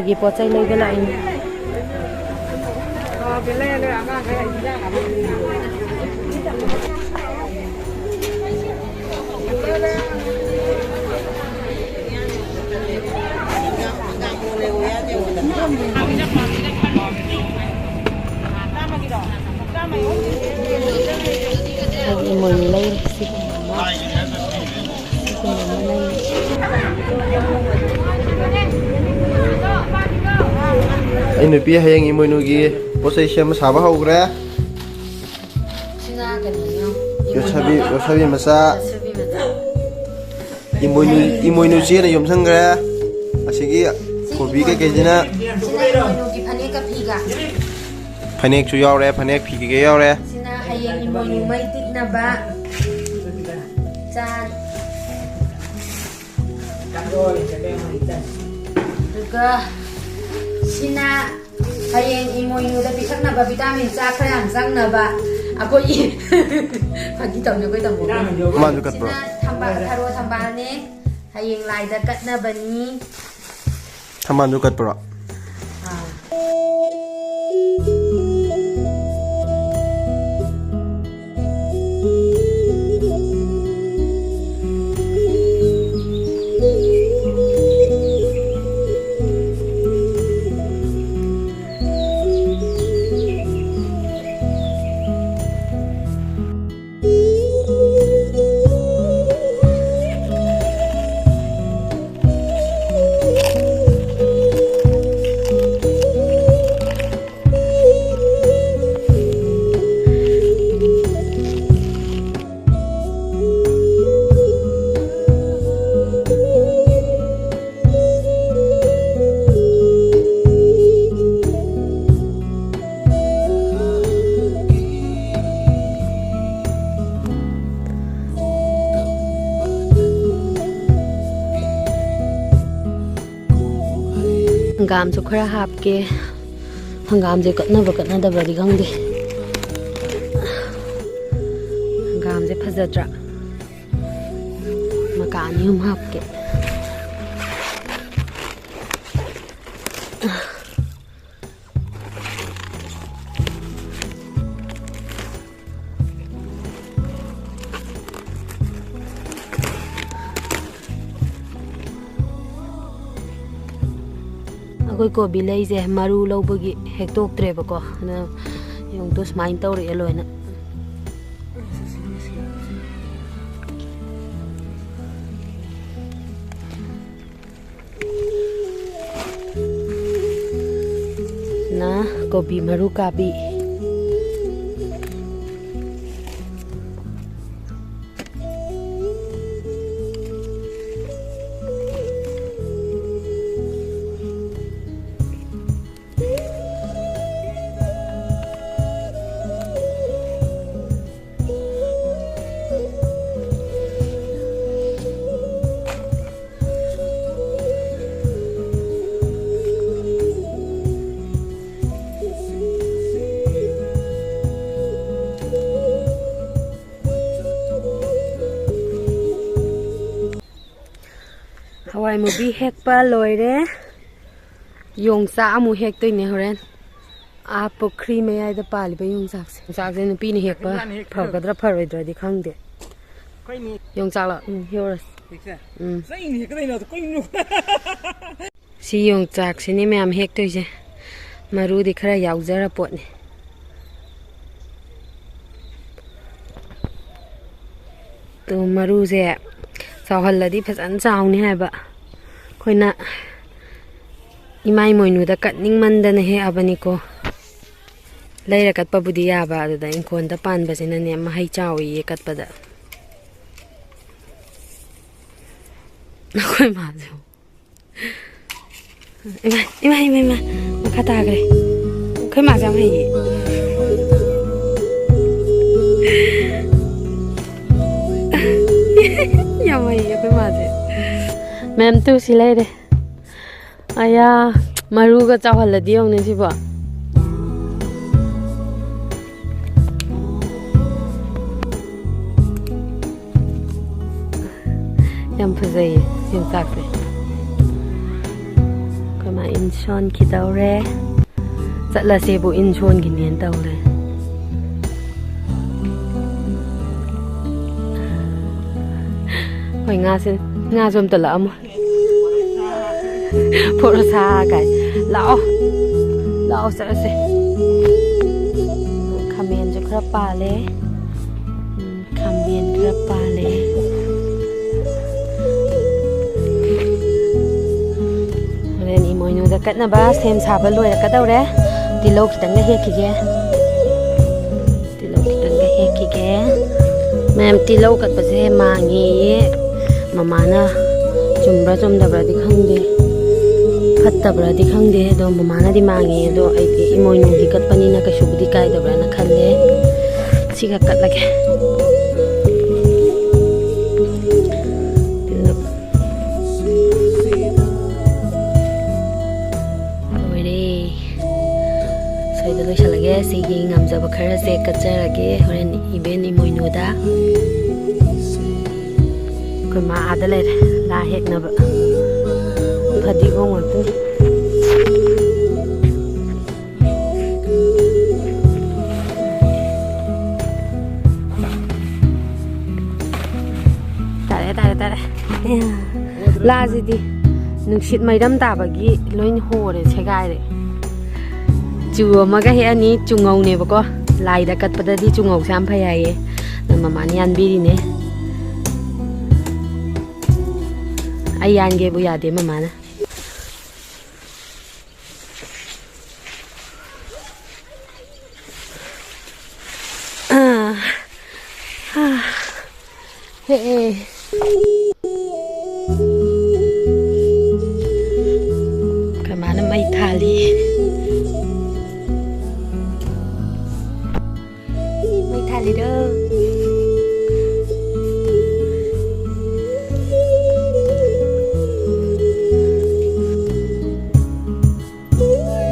ꯒꯤ ꯄꯣꯠ ꯆꯩ ꯂꯩꯕ ꯂꯥꯛꯏꯅꯤ ꯏꯃꯣꯏꯅꯨ ꯂꯩꯔꯦ ꯁꯤꯒꯨꯝꯕ ꯂꯩꯔꯦ ꯑꯩ ꯅꯨꯄꯤ ꯍꯌꯦꯡ ꯏꯃꯣꯏꯅꯨꯒꯤ ꯄꯣꯠꯆꯩ ꯁꯦꯝꯕ ꯁꯥꯕ ꯍꯧꯈ꯭ꯔꯦ ꯌꯣꯠꯁꯕꯤ ꯃꯆꯥ ꯏꯃꯣꯏꯅꯨ ꯆꯦꯅ ꯌꯣꯝꯁꯟꯈ꯭ꯔꯦ ꯑꯁꯤꯒꯤ ꯀꯣꯕꯤ ꯀꯩꯀꯩꯁꯤꯅ ꯐꯅꯦꯛꯁꯨ ꯌꯥꯎꯔꯦ ꯐꯅꯦꯛ ꯐꯤ ꯀꯩꯀꯩ ꯌꯥꯎꯔꯦ ꯁꯤꯅ ꯍꯌꯦꯡ ꯏꯃꯣꯏꯅꯨ ꯃꯩ ꯇꯤꯛꯅꯕ ꯆꯥꯛ ꯑꯗꯨꯒ ꯁꯤꯅ ꯍꯌꯦꯡ ꯏꯃꯣꯏꯅꯨꯗ ꯄꯤꯊꯛꯅꯕ ꯚꯤꯇꯥꯃꯤꯟ ꯆꯥꯛ ꯈꯔ ꯌꯥꯝ ꯆꯪꯅꯕ ꯑꯩꯈꯣꯏ ꯐꯥꯒꯤ ꯇꯧꯅꯤ ꯑꯩꯈꯣꯏ ꯇꯥꯃꯣ ꯀꯠꯄ꯭ꯔꯣ ꯊꯔꯣ ꯊꯝꯕꯥꯜꯅꯦ ꯍꯌꯦꯡ ꯂꯥꯏꯗ ꯀꯠꯅꯕꯅꯤ ꯊꯝꯕꯥꯜꯁꯨ ꯀꯠꯄ꯭ꯔꯣ ꯍꯪꯒꯥꯝꯁꯨ ꯈꯔ ꯍꯥꯞꯀꯦ ꯍꯪꯒꯥꯝꯁꯦ ꯀꯠꯅꯕ ꯀꯠꯅꯗꯕꯗꯤ ꯈꯪꯗꯦ ꯍꯪꯒꯥꯝꯁꯦ ꯐꯖꯗ꯭ꯔꯥ ꯃꯀꯥ 2 ꯍꯥꯞꯀꯦ ꯑꯩꯈꯣꯏ ꯀꯣꯕꯤ ꯂꯩꯁꯦ ꯃꯔꯨ ꯂꯧꯕꯒꯤ ꯍꯦꯛꯇꯣꯛꯇ꯭ꯔꯦꯕꯀꯣ ꯑꯗꯨꯅ ꯌꯣꯡꯗꯣ ꯁꯨꯃꯥꯏꯅ ꯇꯧꯔꯛꯑꯦ ꯂꯣꯏꯅ ꯅ ꯀꯣꯕꯤ ꯃꯔꯨ ꯀꯥꯕꯤ ꯍꯋꯥꯏ ꯃꯨꯕꯤ ꯍꯦꯛꯄ ꯂꯣꯏꯔꯦ ꯌꯣꯡꯆꯥꯛ ꯑꯃꯨꯛ ꯍꯦꯛꯇꯣꯏꯅꯦ ꯍꯣꯔꯦꯟ ꯄꯨꯈ꯭ꯔꯤ ꯃꯌꯥꯏꯗ ꯄꯥꯜꯂꯤꯕ ꯌꯣꯡꯆꯥꯛꯁꯦ ꯌꯣꯡꯆꯥꯛꯁꯦ ꯅꯨꯄꯤꯅ ꯍꯦꯛꯄ ꯐꯒꯗ꯭ꯔꯥ ꯐꯔꯣꯏꯗ꯭ꯔꯗꯤ ꯈꯪꯗꯦ ꯌꯣꯡꯆꯥꯛꯂ ꯍꯦꯛꯎꯔꯁꯤ ꯁꯤ ꯌꯣꯡꯆꯥꯛꯁꯤꯅꯤ ꯃꯌꯥꯝ ꯍꯦꯛꯇꯣꯏꯁꯦ ꯃꯔꯨꯗꯤ ꯈꯔ ꯌꯥꯎꯖꯔ ꯄꯣꯠꯅꯤ ꯇꯨ ꯃꯔꯨꯁꯦ ꯆꯥꯎꯍꯜꯂꯗꯤ ꯐꯖꯅ ꯆꯥꯎꯅꯤ ꯍꯥꯏꯕ ꯑꯩꯈꯣꯏꯅ ꯏꯃꯥ ꯏꯃꯣꯏꯅꯨꯗ ꯀꯠꯅꯤꯡꯃꯟꯗꯅ ꯍꯦꯛꯑꯕꯅꯤꯀꯣ ꯂꯩꯔ ꯀꯠꯄꯕꯨꯗꯤ ꯌꯥꯕ ꯑꯗꯨꯗ ꯏꯪꯈꯣꯜꯗ ꯄꯥꯟꯕꯁꯤꯅꯅꯦ ꯃꯍꯩ ꯆꯥꯎꯏꯌꯦ ꯀꯠꯄꯗ ꯑꯩꯈꯣꯏ ꯃꯥꯁꯨ ꯏꯃꯥ ꯃꯈꯥ ꯇꯥꯈ꯭ꯔꯦ ꯑꯩꯈꯣꯏ ꯃꯥꯁꯨ ꯌꯥꯝ ꯍꯩꯌꯦ ꯌꯥꯝ ꯍꯩꯌꯦ ꯑꯩꯈꯣꯏ ꯃꯥꯁꯦ ꯃꯦꯝ ꯇꯨꯁꯤ ꯂꯩꯔꯦ ꯑꯌꯥ ꯃꯔꯨꯒ ꯆꯥꯎꯍꯜꯂꯗꯤ ꯌꯦꯡꯎꯅꯦ ꯁꯤꯕꯣ ꯌꯥꯝ ꯐꯖꯩꯌꯦ ꯌꯣꯡꯆꯥꯛꯁꯦ ꯑꯩꯈꯣꯏ ꯃꯥ อินชอนคิดเอาแร่จะละเซบุอินชอนกินเนียนเตาเลยหอยงาสิงาชมตะละมั้งโพรซาไก่lao sẽ sẽ khamen cho khra pa le khamen khra pa le ren i moi nu da kat na ba sem sa ba loi ka dau re ti lo ki tang ga he ki ge ti lo ki tang ga he ki ge mem ti lo kat pa se ma ngi mama na chumra chum da bra di khang de ꯐꯠꯇꯕ꯭ꯔꯥꯗꯤ ꯈꯪꯗꯦ ꯑꯗꯣ ꯃꯃꯥꯅꯗꯤ ꯃꯥꯡꯉꯦ ꯑꯗꯣ ꯑꯩꯗꯤ ꯏꯃꯣꯏꯅꯨꯒꯤ ꯀꯠꯄꯅꯤꯅ ꯀꯩꯁꯨꯕꯨꯗꯤ ꯀꯥꯏꯗꯕ꯭ꯔꯥꯅ ꯈꯜꯂꯦ ꯁꯤꯒ ꯀꯠꯂꯒꯦ ꯂꯣꯏꯔꯦ ꯁꯣꯏꯗ ꯂꯣꯏꯁꯤꯜꯂꯒꯦ ꯁꯤꯒꯤ ꯉꯝꯖꯕ ꯈꯔꯁꯦ ꯀꯠꯆꯔꯒꯦ ꯍꯣꯔꯦꯟ ꯏꯕꯦꯟ ꯏꯃꯣꯏꯅꯨꯗ ꯑꯩꯈꯣꯏ ꯃꯥ ꯑꯥꯗ ꯂꯩꯔꯦ ꯂꯥ ꯍꯦꯛꯅꯕ ꯐꯗꯤꯒꯣꯝ ꯉꯥꯛꯇꯅꯤ ꯇꯥꯔꯦ ꯂꯥꯁꯤꯗꯤ ꯅꯨꯡꯁꯤꯠ ꯃꯩꯔꯝ ꯇꯥꯕꯒꯤ ꯂꯣꯏꯅ ꯍꯣꯔꯦ ꯁꯦꯒꯥꯏꯔꯦ ꯆꯨ ꯑꯃꯒ ꯍꯦꯛꯑꯅꯤ ꯆꯨꯉꯧꯅꯦꯕꯀꯣ ꯂꯥꯏꯗ ꯀꯠꯄꯗꯗꯤ ꯆꯨꯉꯧꯁꯦ ꯌꯥꯝ ꯐꯩ ꯍꯥꯏꯌꯦ ꯃꯃꯥꯅ ꯌꯥꯟꯕꯤꯔꯤꯅꯦ ꯑꯩ ꯌꯥꯟꯒꯦꯕꯨ ꯌꯥꯗꯦ ꯃꯃꯥꯅ Kemana mai tali? Mai tali dah.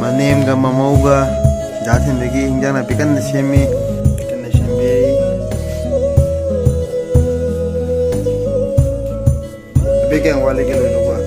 Manem ga mamauga jatin bagi injang na pikan na semi Bikin wali ke lu gua.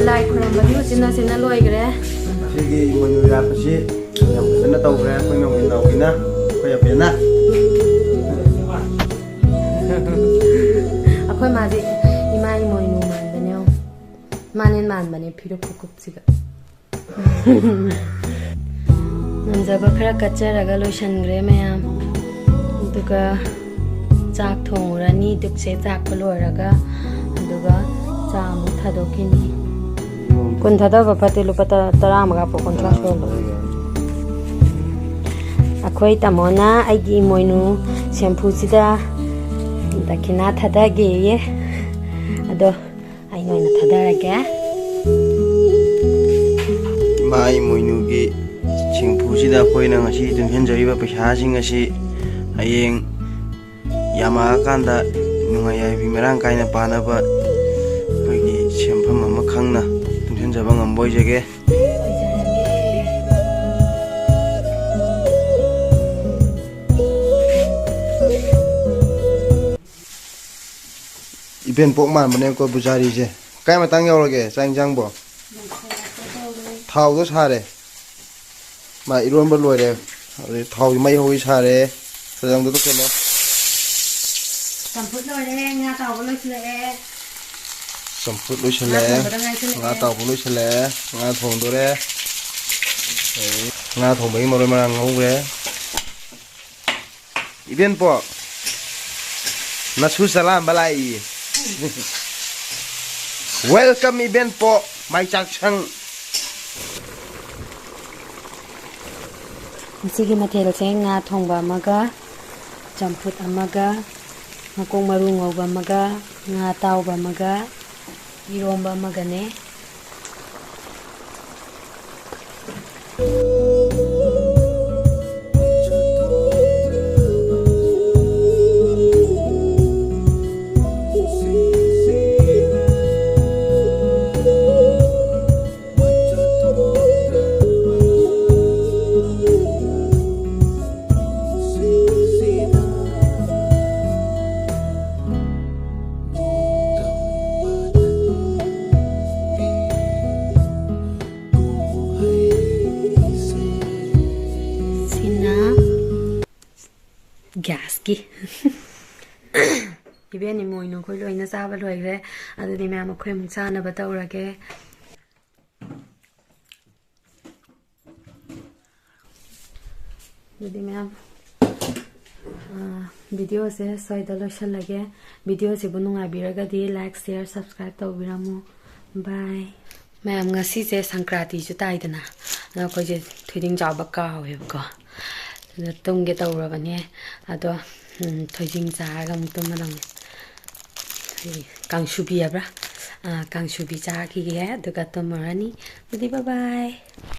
Lai kurang banyu sina loi gre. Sigi menu ya pasi yang kena tahu gre ko ngam ngau kina ko ya pena. Akhoi ma ji imai moinu man banyo. Manin man bane phiru phukup siga. Namjaba khara kacharaga loishan gre mayam. Duga chak thongurani dukse chak paloraga duga cha mu thadokini. Kun thada bapati lupata tara maga po kontra solo. Akhoi tamona aigi moinu shampoo sida dakina thada ge ye. Ado ai noina thada raga. Mai moinu ge shampoo sida koi na ngasi tum henjari ba paisa sing ngasi ayeng yama kanda nungaya bi merang kaina pana ba koi gi shampoo mama khangna जब हम बोई जगह event पोक मान बने को बुजारी जे काय मतंग याव लगे चाइंग जांग बो ꯊꯥꯎꯗꯣ ꯁꯥꯔꯦ ꯃꯥ ꯏꯔꯣꯟꯕ ꯂꯣꯏꯔꯦ ꯑꯗꯩ ꯊꯥꯎꯗꯤ ꯃꯩ ꯍꯧꯏ ꯁꯥꯔꯦ ꯁꯖꯥꯡꯗꯣ ꯇꯣꯛꯁꯜꯂꯣ ꯆꯝꯐꯨꯠ ꯂꯣꯏꯔꯦ ꯉꯥ ꯇꯥꯎꯕ ꯂꯣꯏꯁꯤꯜꯂꯛꯑꯦ ꯆꯝꯐꯨꯠ ꯂꯣꯏꯁꯜꯂꯛꯑꯦ ꯉꯥ ꯇꯥꯎꯕ ꯂꯣꯏꯁꯜꯂꯛꯑꯦ ꯉꯥ ꯊꯣꯡꯗꯣꯔꯦ ꯉꯥ ꯊꯣꯡꯕꯒꯤ ꯃꯔꯣꯏ ꯃꯔꯥꯡ ꯉꯧꯈ꯭ꯔꯦ 이벤뽀 나 술살라 안 발라이 웰컴 이벤뽀 마이 짝창 ꯉꯁꯤꯒꯤ ꯃꯊꯦꯜꯁꯦ ꯉꯥ ꯊꯣꯡꯕ ꯑꯃꯒ ꯆꯝꯐꯨꯠ ꯑꯃꯒ ꯃꯀꯣꯛ ꯃꯔꯨ ꯉꯧꯕ ꯑꯃꯒ ꯉꯥ ꯇꯥꯎꯕ ꯑꯃꯒ ꯏꯔꯣꯝꯕ ꯑꯃꯒꯅꯦ ꯒ꯭ꯌꯥꯁꯀꯤ ꯏꯕꯦꯟ ꯏꯃꯣꯏꯅꯨ ꯑꯩꯈꯣꯏ ꯂꯣꯏꯅ ꯆꯥꯕ ꯂꯣꯏꯈ꯭ꯔꯦ ꯑꯗꯨꯗꯤ ꯃꯌꯥꯝ ꯑꯩꯈꯣꯏ ꯑꯃꯨꯛ ꯆꯥꯅꯕ ꯇꯧꯔꯒꯦ ꯑꯗꯨꯗꯤ ꯃꯌꯥꯝ ꯚꯤꯗꯤꯑꯣꯁꯦ ꯁ꯭ꯋꯥꯏꯗ ꯂꯣꯏꯁꯜꯂꯒꯦ ꯚꯤꯗꯤꯑꯣꯁꯤꯕꯨ ꯅꯨꯡꯉꯥꯏꯕꯤꯔꯒꯗꯤ ꯂꯥꯏꯛ ꯁꯤꯌꯔ ꯁꯕꯁꯀ꯭ꯔꯥꯏꯕ ꯇꯧꯕꯤꯔꯝꯃꯨ ꯕꯥꯏ ꯃꯌꯥꯝ ꯉꯁꯤꯁꯦ ꯁꯪꯀ꯭ꯔꯥꯟꯇꯤꯁꯨ ꯇꯥꯏꯗꯅ ꯑꯗꯣ ꯑꯩꯈꯣꯏꯁꯦ ꯊꯣꯏꯗꯤꯡ ꯆꯥꯕ ꯀꯥꯎꯋꯦꯕꯀꯣ ꯑꯗꯣ ꯇꯨꯝꯒꯦ ꯇꯧꯔꯕꯅꯦ ꯑꯗꯣ ꯊꯣꯏꯗꯤꯡ ꯆꯥꯔꯒ ꯑꯃꯨꯛ ꯇꯨꯝꯃꯗꯧꯅꯦ ꯀꯥꯡꯁꯨꯕꯤ ꯍꯥꯏꯕ꯭ꯔꯥ ꯀꯥꯡꯁꯨꯕꯤ ꯆꯥꯈꯤꯒꯦ ꯑꯗꯨꯒ ꯇꯨꯝꯃꯨꯔꯅꯤ ꯑꯗꯨꯗꯤ ꯕꯥꯏ ꯕꯥꯏ